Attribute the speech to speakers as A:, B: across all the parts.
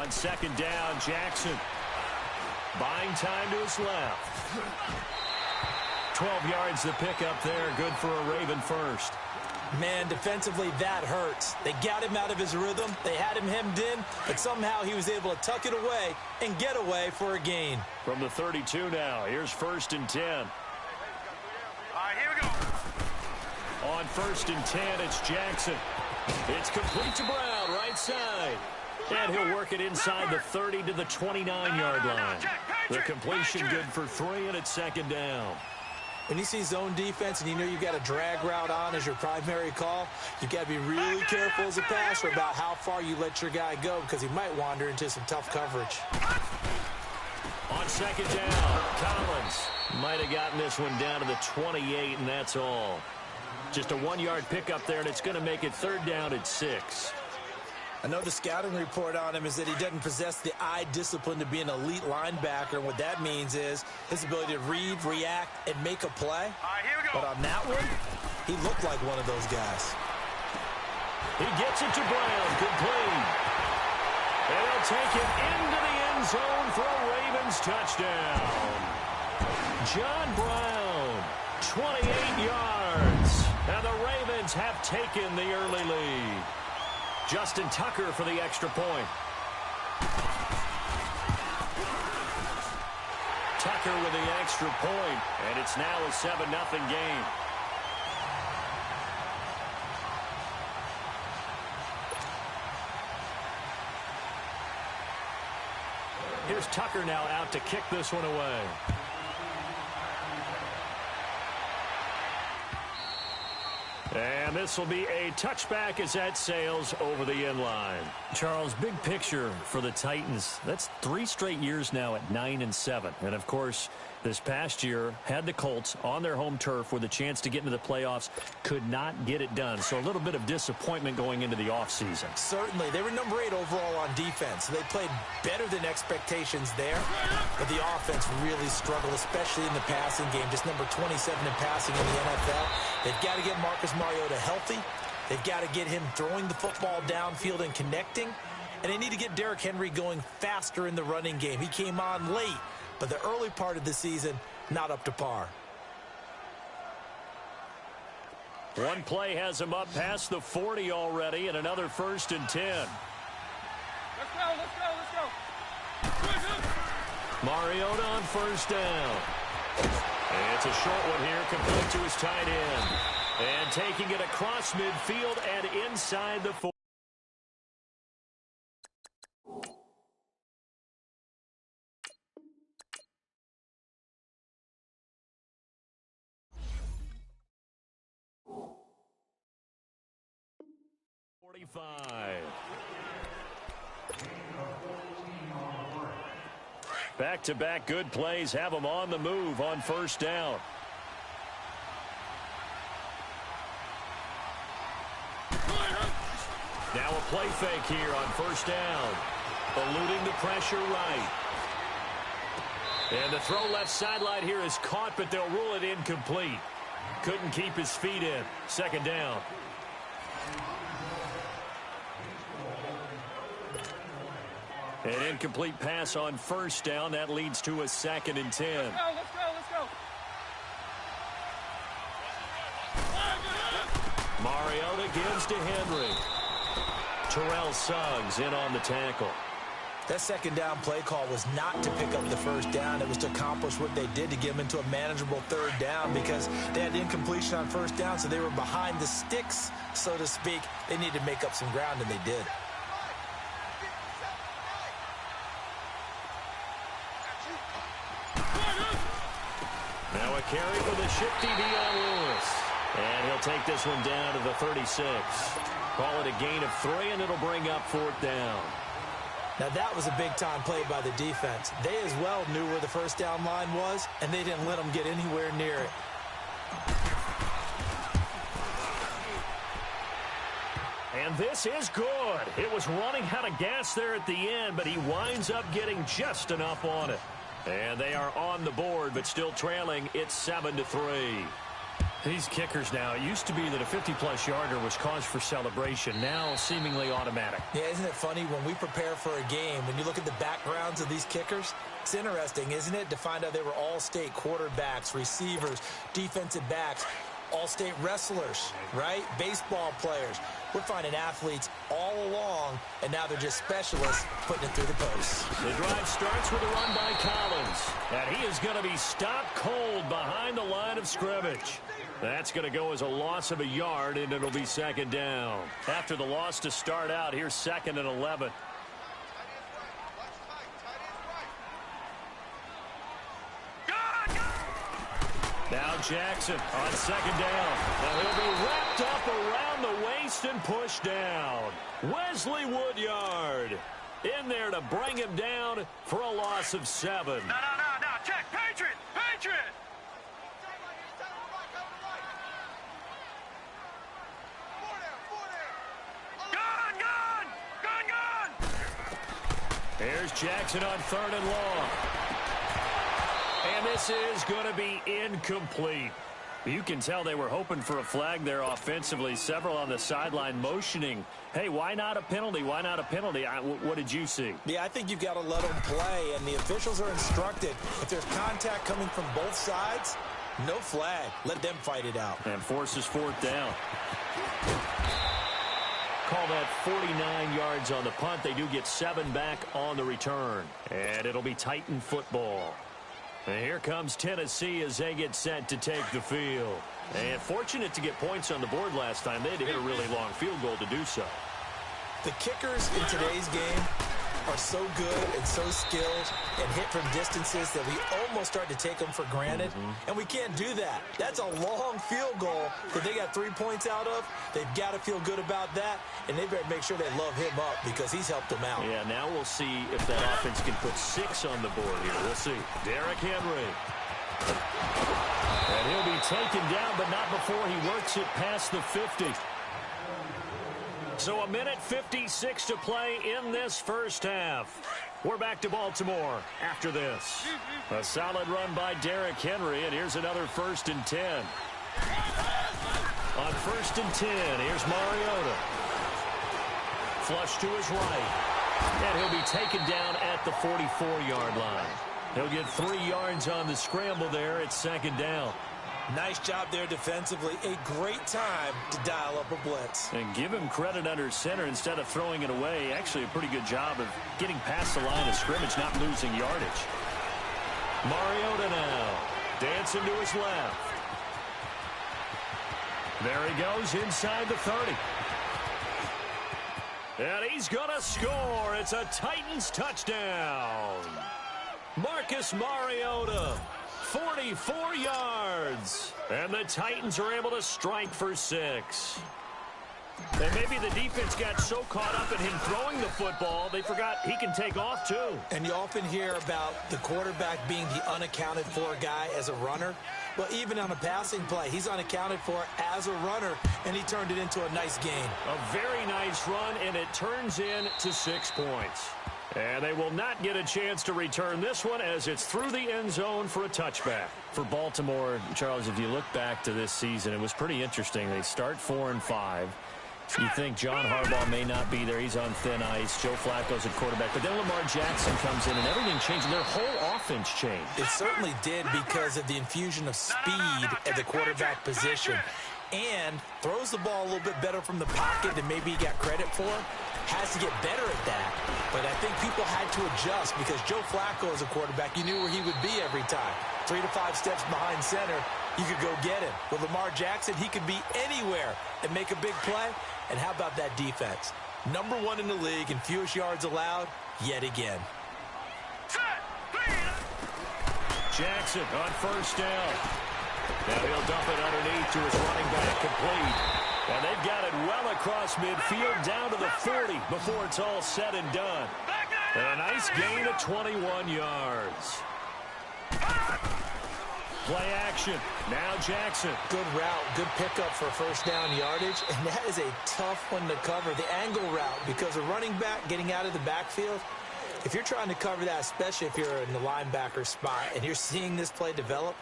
A: On second down, Jackson buying time to his left. 12 yards the pickup there. Good for a Raven first.
B: Man, defensively, that hurts. They got him out of his rhythm. They had him hemmed in, but somehow he was able to tuck it away and get away for a gain.
A: From the 32 now, here's 1st and 10.
C: All right, here we go.
A: On 1st and 10, it's Jackson. It's complete to Brown, right side. And he'll work it inside the 30 to the 29-yard line. The completion good for 3, and it's 2nd down.
B: When you see zone defense and you know you've got a drag route on as your primary call, you've got to be really careful as a passer about how far you let your guy go because he might wander into some tough coverage.
A: On 2nd down, Collins might have gotten this one down to the 28, and that's all. Just a 1-yard pickup there, and it's going to make it 3rd down at 6.
B: I know the scouting report on him is that he doesn't possess the eye discipline to be an elite linebacker. What that means is his ability to read, react, and make a play.
C: All right, here we go.
B: But on that one, he looked like one of those guys.
A: He gets it to Brown, complete. And he'll take it into the end zone for a Ravens touchdown. John Brown, 28 yards. And the Ravens have taken the early lead. Justin Tucker for the extra point. Tucker with the extra point, and it's now a 7-0 game. Here's Tucker now out to kick this one away. And this will be a touchback as that sails over the end line. Charles, big picture for the Titans. That's 3 straight years now at 9-7. And, of course, this past year had the Colts on their home turf with a chance to get into the playoffs. Could not get it done. So a little bit of disappointment going into the offseason.
B: Certainly. They were number 8 overall on defense. They played better than expectations there. But the offense really struggled, especially in the passing game. Just number 27 in passing in the NFL. They've got to get Marcus Mariota healthy. They've got to get him throwing the football downfield and connecting. And they need to get Derrick Henry going faster in the running game. He came on late, but the early part of the season, not up to par.
A: One play has him up past the 40 already, and another 1st and 10.
C: Let's go, let's go, let's go.
A: Mariota on 1st down. And it's a short one here, complete to his tight end. And taking it across midfield and inside the 4. Back-to-back good plays have them on the move on 1st down. Now a play fake here on 1st down. Eluding the pressure right. And the throw left sideline here is caught, but they'll rule it incomplete. Couldn't keep his feet in. 2nd down. An incomplete pass on 1st down. That leads to a 2nd and 10.
C: Let's go, let's go, let's go.
A: Mariota gives to Henry. Terrell Suggs in on the tackle.
B: That 2nd down play call was not to pick up the 1st down. It was to accomplish what they did to get them into a manageable 3rd down because they had incompletion on 1st down, so they were behind the sticks, so to speak. They needed to make up some ground, and they did.
A: Now a carry for the shifty Dion Lewis. And he'll take this one down to the 36. Call it a gain of 3, and it'll bring up 4th down.
B: Now that was a big-time play by the defense. They as well knew where the 1st down line was, and they didn't let them get anywhere near it.
A: And this is good. It was running out of gas there at the end, but he winds up getting just enough on it. And they are on the board, but still trailing. It's 7-3. These kickers now, it used to be that a 50-plus yarder was cause for celebration. Now seemingly automatic.
B: Yeah, isn't it funny when we prepare for a game, when you look at the backgrounds of these kickers, it's interesting, isn't it, to find out they were all-state quarterbacks, receivers, defensive backs, all-state wrestlers, right? Baseball players. We're finding athletes all along, and now they're just specialists putting it through the posts.
A: The drive starts with a run by Collins, and he is going to be stopped cold behind the line of scrimmage. That's going to go as a loss of a yard, and it'll be second down. After the loss to start out, here's 2nd and 11. Now Jackson on 2nd down. Now he'll be wrapped up around the waist and pushed down. Wesley Woodyard in there to bring him down for a loss of 7.
C: No. Check. Patriot. Gun.
A: Here's Jackson on 3rd and long. And this is going to be incomplete. You can tell they were hoping for a flag there offensively. Several on the sideline motioning, hey, why not a penalty? Why not a penalty? What did you see?
B: Yeah, I think you've got to let them play, and the officials are instructed. If there's contact coming from both sides, no flag. Let them fight it out.
A: And forces 4th down. Call that 49 yards on the punt. They do get 7 back on the return. And it'll be Titan football. And here comes Tennessee as they get set to take the field. And fortunate to get points on the board last time. They had to hit a really long field goal to do so.
B: The kickers in today's game are so good and so skilled and hit from distances that we almost start to take them for granted. And we can't do that. That's a long field goal that they got 3 points out of. They've got to feel good about that, and they better make sure they love him up because he's helped them out.
A: Yeah, now we'll see if that offense can put 6 on the board here. We'll see. Derrick Henry. And he'll be taken down, but not before he works it past the 50. So 1:56 to play in this first half. We're back to Baltimore after this. A solid run by Derrick Henry, and here's another 1st and 10. On 1st and 10, here's Mariota. Flush to his right. And he'll be taken down at the 44-yard line. He'll get 3 yards on the scramble there at 2nd down.
B: Nice job there defensively. A great time to dial up a blitz.
A: And give him credit under center instead of throwing it away. Actually a pretty good job of getting past the line of scrimmage, not losing yardage. Mariota now. Dancing to his left. There he goes inside the 30. And he's going to score. It's a Titans touchdown. Marcus Mariota. 44 yards. And the Titans are able to strike for 6. And maybe the defense got so caught up in him throwing the football, they forgot he can take off too.
B: And you often hear about the quarterback being the unaccounted for guy as a runner. Well, even on a passing play, he's unaccounted for as a runner, and he turned it into a nice gain.
A: A very nice run, and it turns into 6 points. And they will not get a chance to return this one as it's through the end zone for a touchback. For Baltimore, Charles, if you look back to this season, it was pretty interesting. They start 4-5. You think John Harbaugh may not be there. He's on thin ice. Joe Flacco's at quarterback. But then Lamar Jackson comes in, and everything changed. Their whole offense changed.
B: It certainly did because of the infusion of speed at the quarterback position. And throws the ball a little bit better from the pocket than maybe he got credit for. Has to get better at that. But I think people had to adjust because Joe Flacco as a quarterback, you knew where he would be every time. 3 to 5 steps behind center, you could go get him. With Lamar Jackson, he could be anywhere and make a big play. And how about that defense? Number 1 in the league in fewest yards allowed yet again.
A: Jackson on 1st down. Now he'll dump it underneath to his running back, complete. And they've got it well across midfield down to the 40 before it's all said and done. And a nice gain of 21 yards. Play action. Now Jackson.
B: Good route, good pickup for 1st down yardage. And that is a tough one to cover, the angle route, because a running back getting out of the backfield, if you're trying to cover that, especially if you're in the linebacker spot and you're seeing this play develop,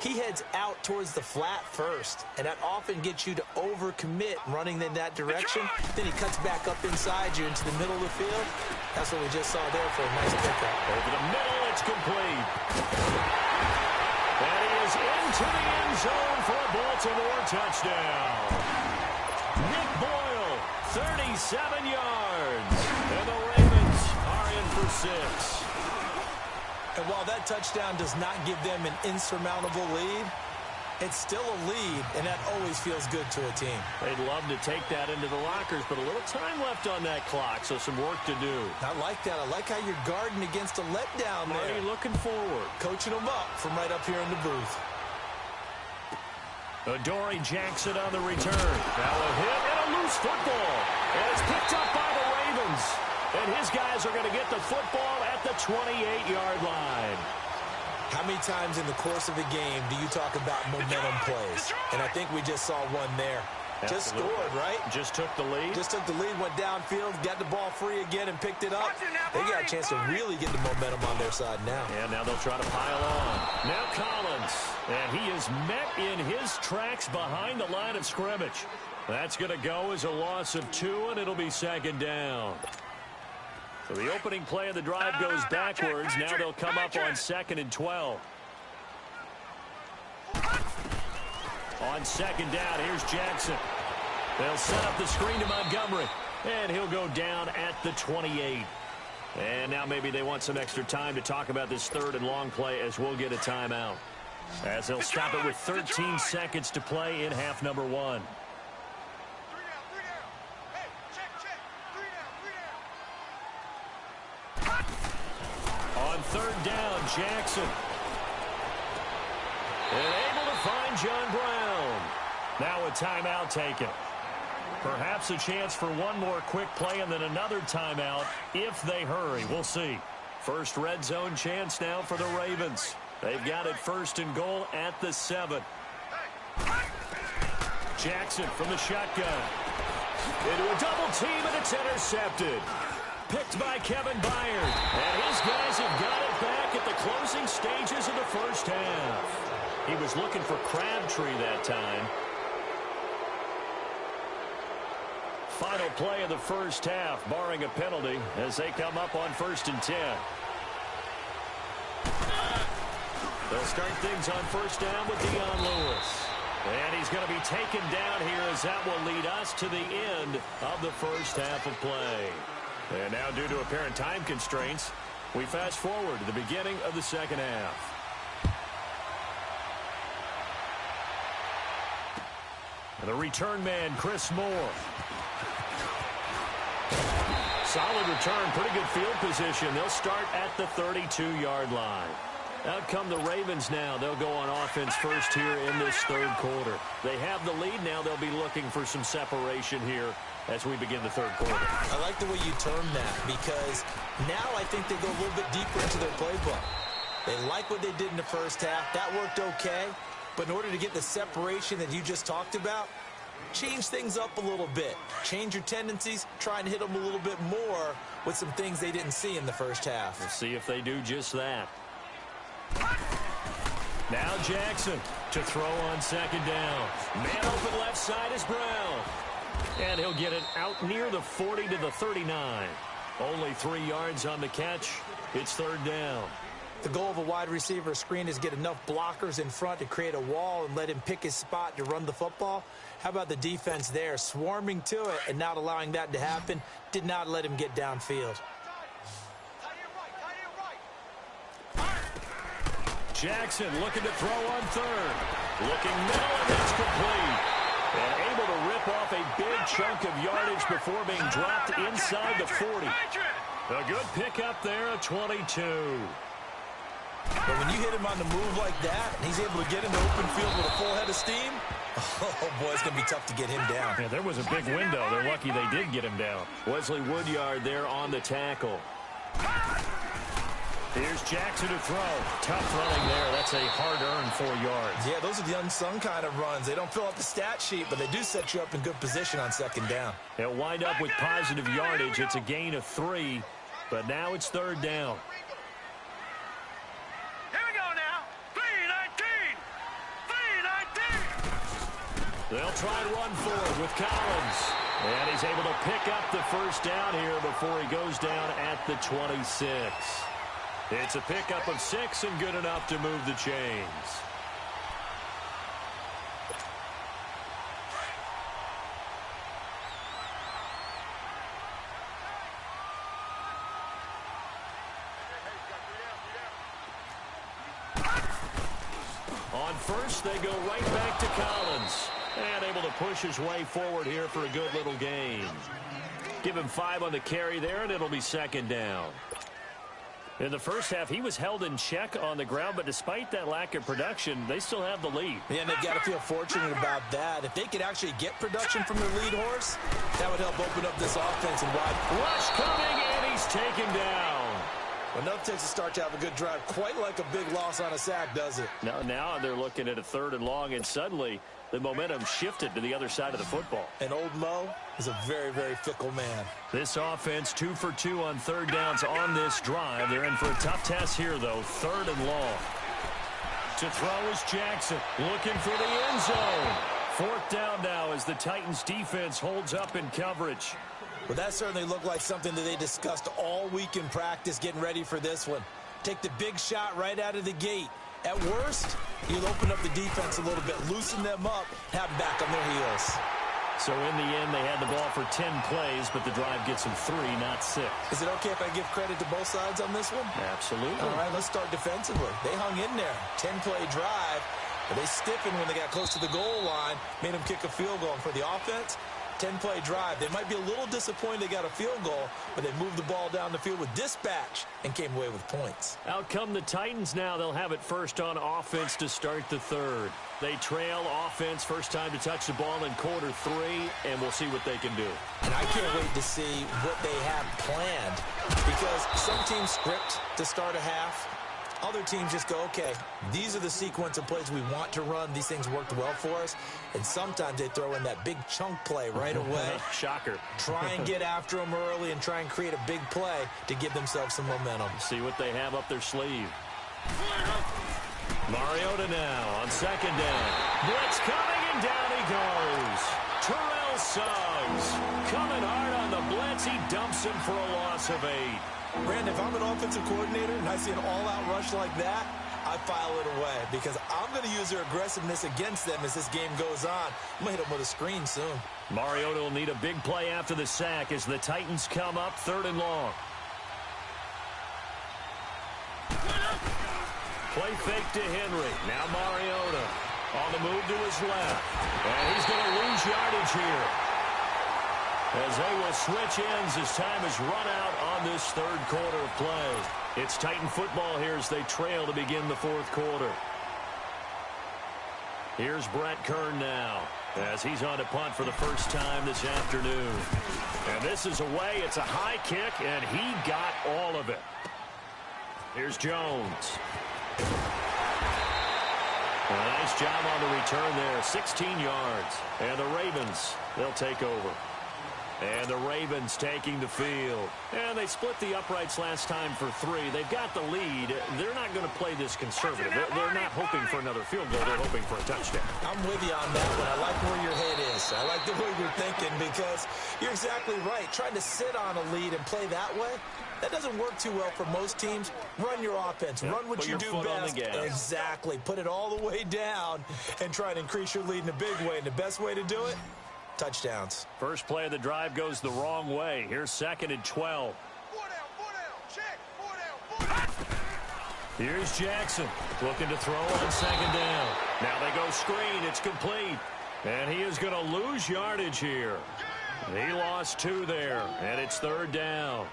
B: He heads out towards the flat first, and that often gets you to overcommit running in that direction. Then he cuts back up inside you into the middle of the field. That's what we just saw there for a nice pickup.
A: Over the middle, it's complete. And he is into the end zone for a Baltimore touchdown. Nick Boyle, 37 yards. And the Ravens are in for 6.
B: And while that touchdown does not give them an insurmountable lead, it's still a lead, and that always feels good to a team.
A: They'd love to take that into the lockers, but a little time left on that clock, so some work to do.
B: I like that. I like how you're guarding against a letdown there.
A: Already looking forward.
B: Coaching them up from right up here in the booth.
A: Adoree Jackson on the return. Now a hit and a loose football. And it's picked up by the Ravens. And his guys are going to get the football at the 28-yard line.
B: How many times in the course of a game do you talk about momentum plays? And I think we just saw one there. Just scored, right?
A: Just took the lead.
B: Just took the lead, went downfield, got the ball free again, and picked it up. They got a chance to really get the momentum on their side now.
A: And now they'll try to pile on. Now Collins. And he is met in his tracks behind the line of scrimmage. That's going to go as a loss of 2, and it'll be second down. So the opening play of the drive goes backwards. Now they'll come up on 2nd and 12. On second down, here's Jackson. They'll set up the screen to Montgomery. And he'll go down at the 28. And now maybe they want some extra time to talk about this 3rd and long play as we'll get a timeout. As they'll stop it with 13 seconds to play in half number 1. On 3rd down, Jackson. And able to find John Brown. Now a timeout taken. Perhaps a chance for one more quick play and then another timeout if they hurry. We'll see. First red zone chance now for the Ravens. They've got it 1st and goal at the 7. Jackson from the shotgun. Into a double team, and it's intercepted. Picked by Kevin Byard. And his guys have got it back at the closing stages of the first half. He was looking for Crabtree that time. Final play of the first half, barring a penalty, as they come up on 1st and 10. They'll start things on 1st down with Dion Lewis. And he's going to be taken down here as that will lead us to the end of the first half of play. And now, due to apparent time constraints, we fast forward to the beginning of the second half. And the return man, Chris Moore. Solid return, pretty good field position. They'll start at the 32-yard line. Out come the Ravens now. They'll go on offense first here in this 3rd quarter. They have the lead now. They'll be looking for some separation here as we begin the 3rd quarter.
B: I like the way you term that because now I think they go a little bit deeper into their playbook. They like what they did in the first half. That worked okay. But in order to get the separation that you just talked about, change things up a little bit. Change your tendencies. Try and hit them a little bit more with some things they didn't see in the first half.
A: We'll see if they do just that. Now Jackson to throw on 2nd down. Man open left side is Brown. And he'll get it out near the 40 to the 39. Only 3 yards on the catch. It's 3rd down.
B: The goal of a wide receiver screen is get enough blockers in front to create a wall and let him pick his spot to run the football. How about the defense there, swarming to it and not allowing that to happen? Did not let him get downfield.
A: Jackson looking to throw on 3rd. Looking middle, and that's complete. And able to rip off a big chunk of yardage before being dropped inside the 40. A good pickup there at 22.
B: But when you hit him on the move like that, and he's able to get into open field with a full head of steam, oh, boy, it's going to be tough to get him down.
A: Yeah, there was a big window. They're lucky they did get him down. Wesley Woodyard there on the tackle. Here's Jackson to throw. Tough running there. That's a hard-earned 4 yards.
B: Yeah, those are the unsung kind of runs. They don't fill out the stat sheet, but they do set you up in good position on 2nd down.
A: They'll wind up with positive yardage. It's a gain of 3, but now it's 3rd down.
C: Here we go now. 3-19.
A: They'll try and run forward with Collins. And he's able to pick up the first down here before he goes down at the 26. It's a pickup of 6 and good enough to move the chains. On first, they go right back to Collins. And able to push his way forward here for a good little gain. Give him 5 on the carry there, and it'll be second down. In the first half, he was held in check on the ground, but despite that lack of production, they still have the lead.
B: Yeah, and they've got to feel fortunate about that. If they could actually get production from their lead horse, that would help open up this offense. And wide
A: rush coming, and he's taken down.
B: Well, enough takes to start to have a good drive. Quite like a big loss on a sack, does it?
A: Now they're looking at a 3rd and long, and suddenly the momentum shifted to the other side of the football.
B: And old Mo is a very, very fickle man.
A: This offense 2 for 2 on 3rd downs on this drive. They're in for a tough test here, though. 3rd and long. To throw is Jackson, looking for the end zone. 4th down now as the Titans defense holds up in coverage.
B: Well, that certainly looked like something that they discussed all week in practice, getting ready for this one. Take the big shot right out of the gate. At worst, you'll open up the defense a little bit, loosen them up, have them back on their heels.
A: So in the end, they had the ball for 10 plays, but the drive gets them 3, not 6.
B: Is it okay if I give credit to both sides on this one?
A: Absolutely.
B: All right, let's start defensively. They hung in there. 10-play drive, but they stiffened when they got close to the goal line, made them kick a field goal. And for the offense, 10-play drive. They might be a little disappointed they got a field goal, but they moved the ball down the field with dispatch and came away with points.
A: Out come the Titans now. They'll have it first on offense to start the 3rd. They trail offense, first time to touch the ball in quarter 3, and we'll see what they can do.
B: And I can't wait to see what they have planned, because some teams script to start a half. Other teams just go, okay, these are the sequence of plays we want to run. These things worked well for us. And sometimes they throw in that big chunk play right away.
A: Shocker.
B: Try and get after them early and try and create a big play to give themselves some momentum.
A: See what they have up their sleeve. Mariota now on 2nd down. Blitz coming, and down he goes. Terrell Suggs coming hard on the blitz. He dumps him for a loss of 8.
B: Brandon, if I'm an offensive coordinator and I see an all-out rush like that, I file it away because I'm going to use their aggressiveness against them as this game goes on. I'm going to hit them with a screen soon.
A: Mariota will need a big play after the sack as the Titans come up 3rd and long. Play fake to Henry. Now Mariota on the move to his left. And he's going to lose yardage here, as they will switch ends as time is run out on this 3rd quarter of play. It's Titan football here as they trail to begin the 4th quarter. Here's Brett Kern now, as he's on to punt for the first time this afternoon. And this is away. It's a high kick, and he got all of it. Here's Jones. A nice job on the return there. 16 yards. And the Ravens, they'll take over. And the Ravens taking the field. And they split the uprights last time for 3. They've got the lead. They're not going to play this conservative. They're not hoping for another field goal. They're hoping for a touchdown.
B: I'm with you on that one. I like where your head is. I like the way you're thinking because you're exactly right. Trying to sit on a lead and play that way, that doesn't work too well for most teams. Run your offense. Run what you do best. Exactly. Put it all the way down and try to increase your lead in a big way. And the best way to do it, touchdowns.
A: First play of the drive goes the wrong way. Here's 2nd and 12.
C: 4 down, 4 down. Check. 4 down, 4 down.
A: Here's Jackson looking to throw on 2nd down. Now they go screen. It's complete. And he is going to lose yardage here. He lost 2 there, and it's 3rd down.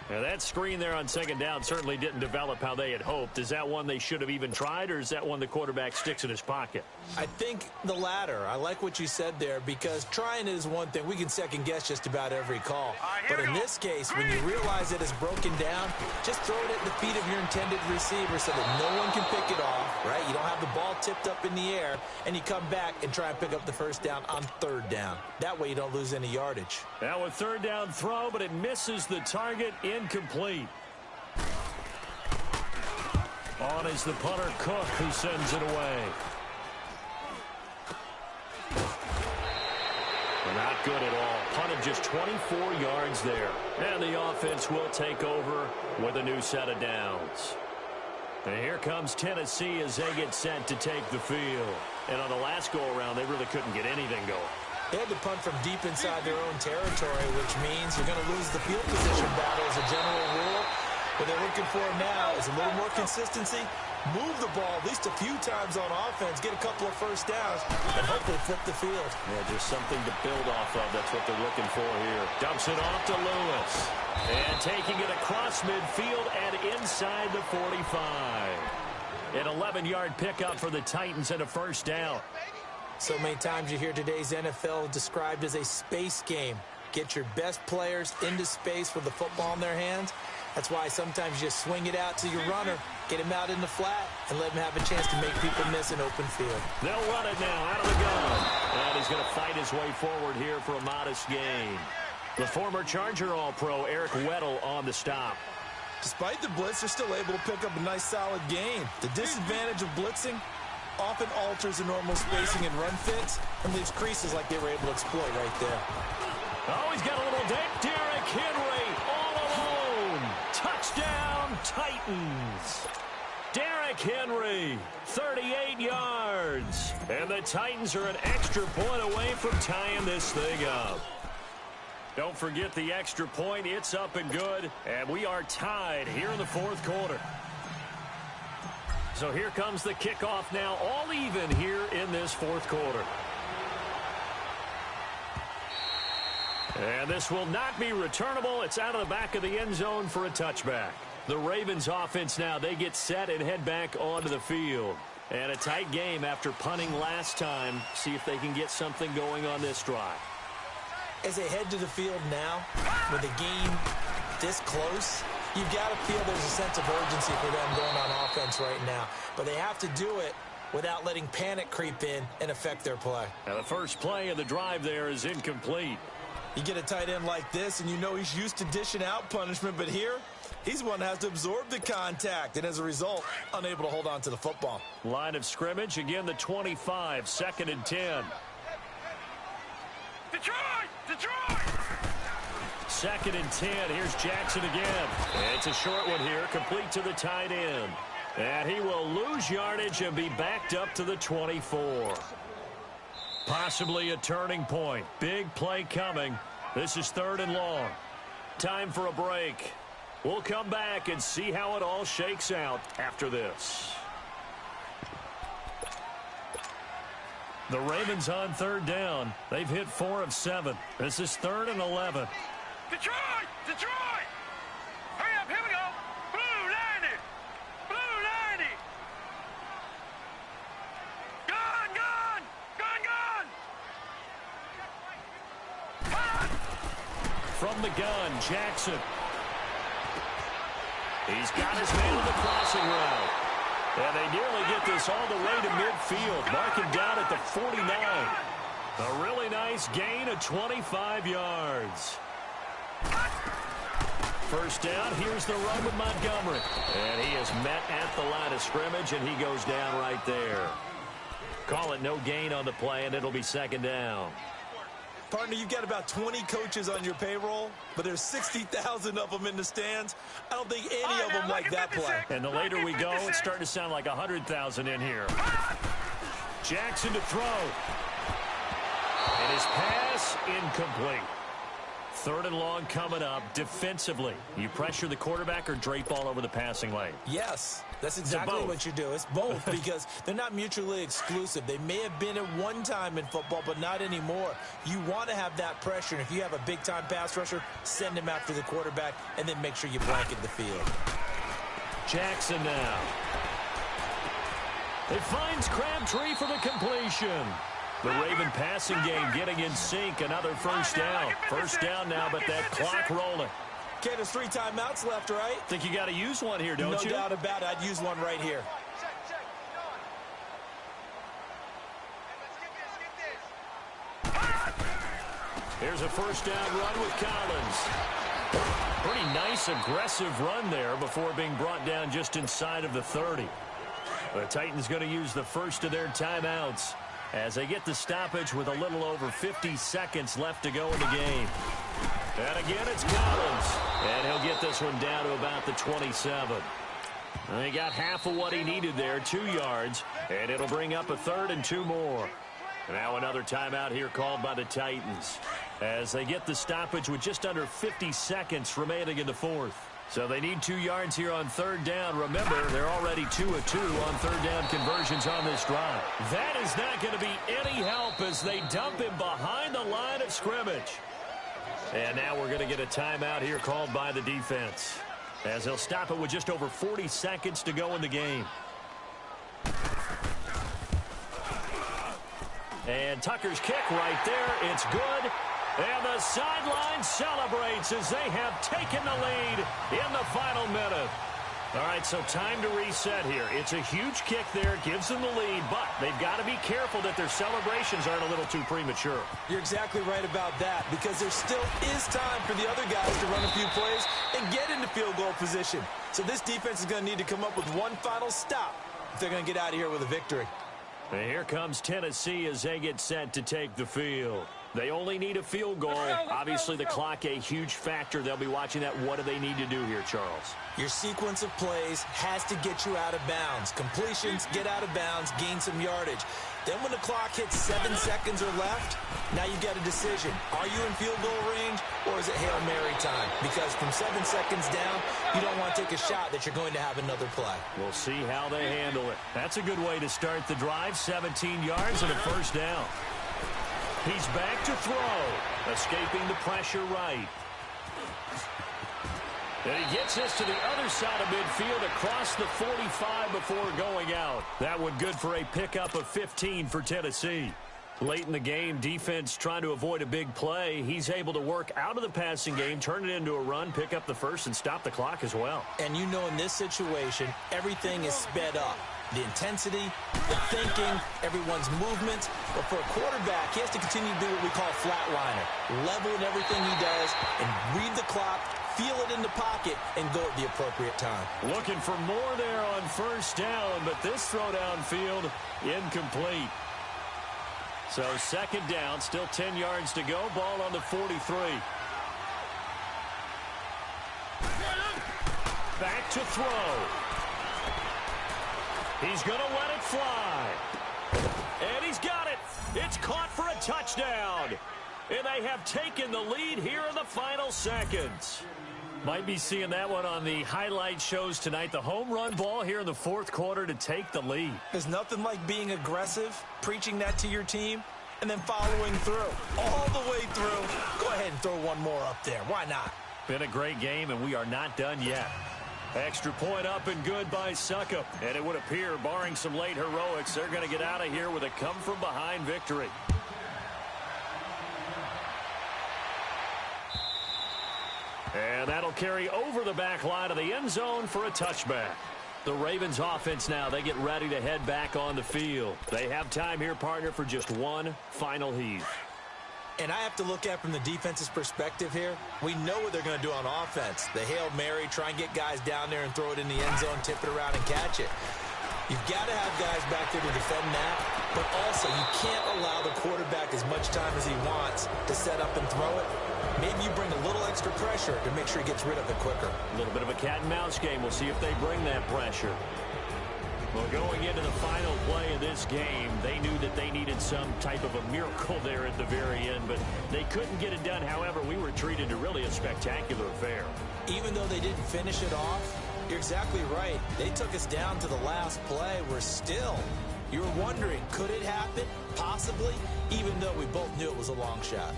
A: Now that screen there on 2nd down certainly didn't develop how they had hoped. Is that one they should have even tried, or is that one the quarterback sticks in his pocket?
B: I think the latter. I like what you said there because trying it is one thing. We can second guess just about every call. But in this case, when you realize it is broken down, just throw it at the feet of your intended receiver so that no one can pick it off, right? You don't have the ball tipped up in the air, and you come back and try and pick up the first down on 3rd down. That way you don't lose any yardage.
A: Now a 3rd down throw, but it misses the target. Incomplete. On is the punter, Cook, who sends it away. Not good at all. Punt of just 24 yards there. And the offense will take over with a new set of downs. And here comes Tennessee as they get set to take the field. And on the last go-around, they really couldn't get anything going.
B: They had to punt from deep inside their own territory, which means you're going to lose the field position battle as a general rule. What they're looking for now is a little more consistency, move the ball at least a few times on offense, get a couple of first downs, and hopefully flip the field.
A: Yeah, just something to build off of. That's what they're looking for here. Dumps it off to Lewis. And taking it across midfield and inside the 45. An 11-yard pickup for the Titans and a first down.
B: So many times you hear today's NFL described as a space game. Get your best players into space with the football in their hands. That's why sometimes you just swing it out to your runner, get him out in the flat, and let him have a chance to make people miss an open field.
A: They'll run it now out of the gun. And he's going to fight his way forward here for a modest gain. The former Charger All-Pro Eric Weddle on the stop.
D: Despite the blitz, they're still able to pick up a nice solid gain. The disadvantage of blitzing often alters the normal spacing and run fits and leaves creases like they were able to exploit right there.
A: Oh, he's got a little dip. Derrick Henry all alone. Touchdown, Titans. Derrick Henry, 38 yards. And the Titans are an extra point away from tying this thing up. Don't forget the extra point. It's up and good. And we are tied here in the fourth quarter. So here comes the kickoff now, all even here in this fourth quarter. And this will not be returnable. It's out of the back of the end zone for a touchback. The Ravens offense now, they get set and head back onto the field. And a tight game after punting last time. See if they can get something going on this drive.
B: As they head to the field now, with the game this close, you've got to feel there's a sense of urgency for them going on offense right now. But they have to do it without letting panic creep in and affect their play.
A: Now the first play of the drive there is incomplete.
D: You get a tight end like this, and you know he's used to dishing out punishment, but here, he's one that has to absorb the contact, and as a result, unable to hold on to the football.
A: Line of scrimmage, again the 25, 2nd and 10.
C: Detroit! Detroit!
A: 2nd and 10. Here's Jackson again. And it's a short one here, complete to the tight end. And he will lose yardage and be backed up to the 24. Possibly a turning point. Big play coming. This is 3rd and long. Time for a break. We'll come back and see how it all shakes out after this. The Ravens on 3rd down. They've hit 4 of 7. This is 3rd and 11.
C: Detroit! Detroit! Hurry up, here we go! Blue 90! Blue 90! Gun, gun! Gun, gun!
A: From the gun, Jackson. He's got his man on the crossing route. And they nearly get this all the way to midfield. Mark him down at the 49. A really nice gain of 25 yards. First down, here's the run with Montgomery. And he is met at the line of scrimmage, and he goes down right there. Call it no gain on the play, and it'll be 2nd down.
D: Partner, you've got about 20 coaches on your payroll, but there's 60,000 of them in the stands. I don't think any of them like that play.
A: And the later we go, it's starting to sound like 100,000 in here. Jackson to throw. And his pass incomplete. 3rd and long coming up defensively. You pressure the quarterback or drape all over the passing lane?
B: Yes, that's exactly what you do. It's both because they're not mutually exclusive. They may have been at one time in football, but not anymore. You want to have that pressure, and if you have a big-time pass rusher, send him after the quarterback, and then make sure you blanket the field.
A: Jackson now. It finds Crabtree for the completion. The Raven passing game getting in sync. Another first down. First down now, but that clock rolling.
D: Okay, there's 3 timeouts left, right?
A: Think you got to use one here, don't you?
D: No doubt about it. I'd use one right here.
C: Check. Let's get this.
A: Here's a first down run with Collins. Pretty nice, aggressive run there before being brought down just inside of the 30. The Titans going to use the first of their timeouts. as they get the stoppage with a little over 50 seconds left to go in the game. And again, it's Collins. And he'll get this one down to about the 27. And he got half of what he needed there, 2 yards. And it'll bring up a 3rd and 2 more. Now another timeout here called by the Titans, as they get the stoppage with just under 50 seconds remaining in the 4th. So they need 2 yards here on 3rd down. Remember, they're already 2 of 2 on 3rd down conversions on this drive. That is not going to be any help as they dump him behind the line of scrimmage. And now we're going to get a timeout here called by the defense, as they'll stop it with just over 40 seconds to go in the game. And Tucker's kick right there. It's good. And the sideline celebrates as they have taken the lead in the final minute. All right, so time to reset here. It's a huge kick there, gives them the lead, but they've got to be careful that their celebrations aren't a little too premature.
B: You're exactly right about that, because there still is time for the other guys to run a few plays and get into field goal position. So this defense is going to need to come up with one final stop if they're going to get out of here with a victory.
A: And here comes Tennessee as they get set to take the field. They only need a field goal. Obviously, the clock a huge factor. They'll be watching that. What do they need to do here, Charles?
B: Your sequence of plays has to get you out of bounds. Completions, get out of bounds, gain some yardage. Then when the clock hits 7 seconds or left, now you get a decision. Are you in field goal range, or is it Hail Mary time? Because from 7 seconds down, you don't want to take a shot that you're going to have another play.
A: We'll see how they handle it. That's a good way to start the drive. 17 yards and a 1st down. He's back to throw, escaping the pressure right. And he gets this to the other side of midfield across the 45 before going out. That one good for a pickup of 15 for Tennessee. Late in the game, defense trying to avoid a big play. He's able to work out of the passing game, turn it into a run, pick up the 1st, and stop the clock as well.
B: And you know in this situation, everything is sped up. The intensity, the thinking, everyone's movement. But for a quarterback, he has to continue to do what we call flatliner. Level in everything he does and read the clock, feel it in the pocket, and go at the appropriate time.
A: Looking for more there on 1st down, but this throw downfield incomplete. So 2nd down, still 10 yards to go. Ball on the 43. Back to throw. He's going to let it fly. And he's got it. It's caught for a touchdown. And they have taken the lead here in the final seconds. Might be seeing that one on the highlight shows tonight. The home run ball here in the 4th quarter to take the lead.
B: There's nothing like being aggressive, preaching that to your team, and then following through. All the way through. Go ahead and throw one more up there. Why not?
A: Been a great game, and we are not done yet. Extra point up and good by Succop. And it would appear, barring some late heroics, they're going to get out of here with a come-from-behind victory. And that'll carry over the back line of the end zone for a touchback. The Ravens offense now, they get ready to head back on the field. They have time here, partner, for just one final heave.
B: And I have to look at from the defense's perspective here. We know what they're going to do on offense. The Hail Mary, try and get guys down there and throw it in the end zone, tip it around and catch it. You've got to have guys back there to defend that, but also you can't allow the quarterback as much time as he wants to set up and throw it. Maybe you bring a little extra pressure to make sure he gets rid of it quicker.
A: A little bit of a cat and mouse game. We'll see if they bring that pressure. Well, going into the final play of this game, they knew that they needed some type of a miracle there at the very end, but they couldn't get it done. However, we were treated to really a spectacular affair.
B: Even though they didn't finish it off, you're exactly right. They took us down to the last play. We're still, you were wondering, could it happen? Possibly, even though we both knew it was a long shot.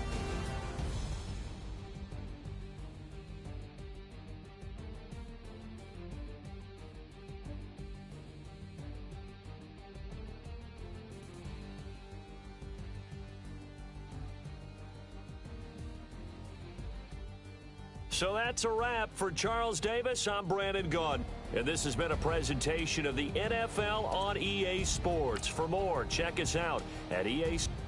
A: So that's a wrap for Charles Davis. I'm Brandon Gaudin, and this has been a presentation of the NFL on EA Sports. For more, check us out at EA Sports.